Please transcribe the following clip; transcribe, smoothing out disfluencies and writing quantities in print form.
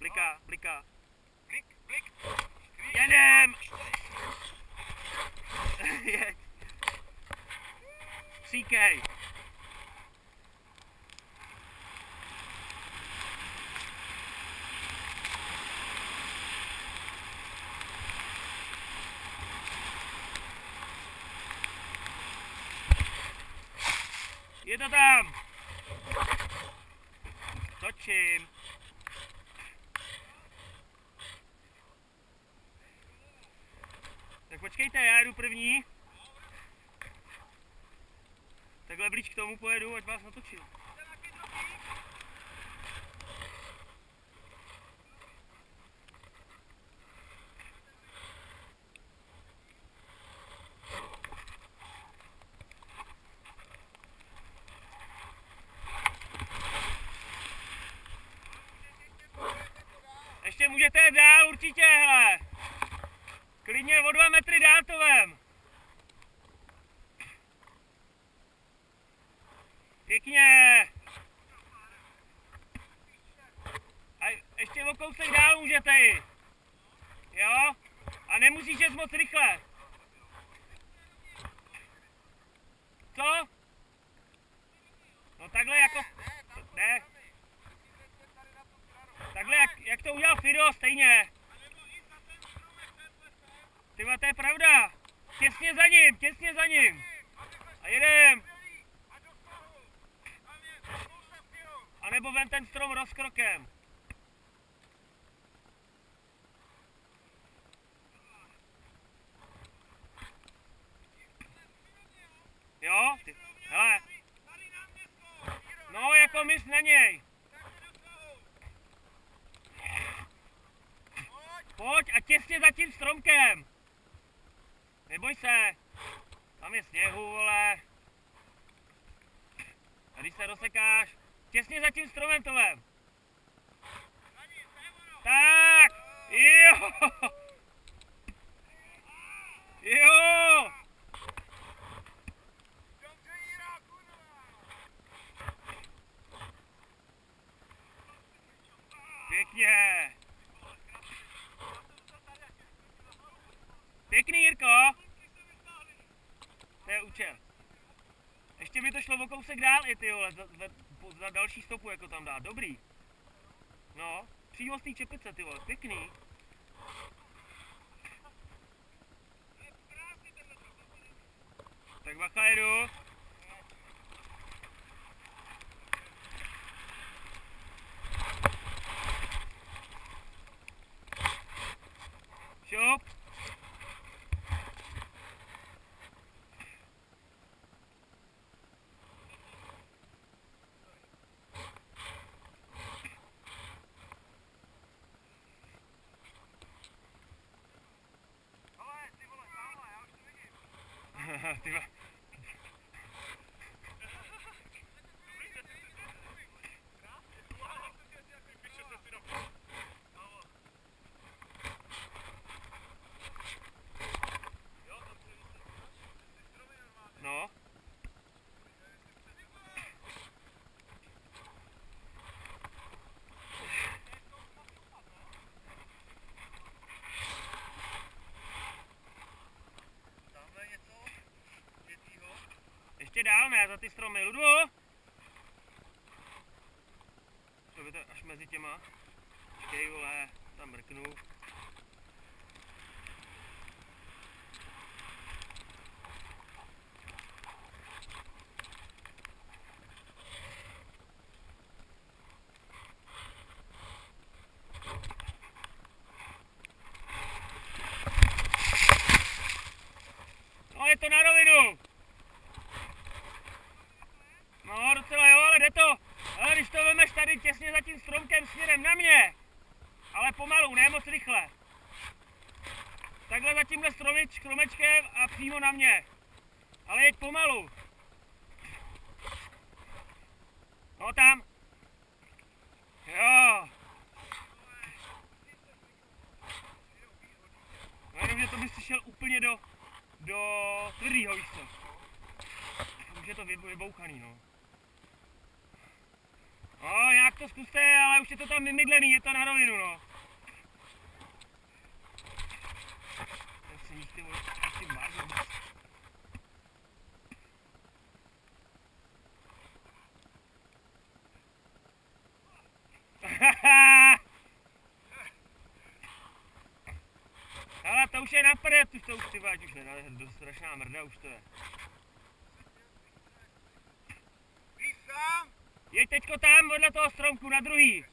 bliká, bliká. Blik. Jedem! Jeď. Příkej. Je to tam! Točím. Tak počkejte, já jdu první. Takhle blíž k tomu pojedu, ať vás natočím. Ještě můžete jít dál určitě, hele. Klidně o 2 metry dál to vem. Pěkně. A ještě o kousek dál můžete jít. Jo? A nemusíš jet moc rychle. Co? No takhle jako... Ne. Takhle jak to udělal Fido, stejně. Tyba, to je pravda. Těsně za ním. A jedem. A nebo ven ten strom rozkrokem. Jo? Hele. No, jako mys na něj. Pojď a těsně za tím stromkem. Neboj se. Tam je sněhu, vole. A když se rozsekáš, těsně za tím stromem to vem. Tak. Jo. Jo. Pěkně. Pěkný, Jirko. To je účel. Ještě by to šlo o kousek dál i ty vole, za další stopu jako tam dát. Dobrý. No, přímo z té čepice ty vole, pěkný. Tak bacha, jedu. Šup. Tyba. No. Ještě dál, ne, za ty stromy, Ludu! To by to až mezi těma. Počkej, vole, tam mrknu. No, je to na rovinu! No, docela jo, ale jde to. Ale když to vemeš tady těsně za tím stromkem směrem na mě, ale pomalu, ne moc rychle. Takhle za tímhle stromečkem a přímo na mě. Ale jeď pomalu. No tam. Jo. No jenom, že to bys šel úplně do tvrdýho, víš co. Už je to vybouchaný, no. No, nějak to zkuste, ale už je to tam vymydlený, je to na rovinu, no. Tak se níž ty vole, ty máš vůbec. Ale to už je na prd, už to už ty váď, už ne, dost strašná mrda už to je. Víš sám? Jeď teďko tam, vedle toho stromku, na druhý.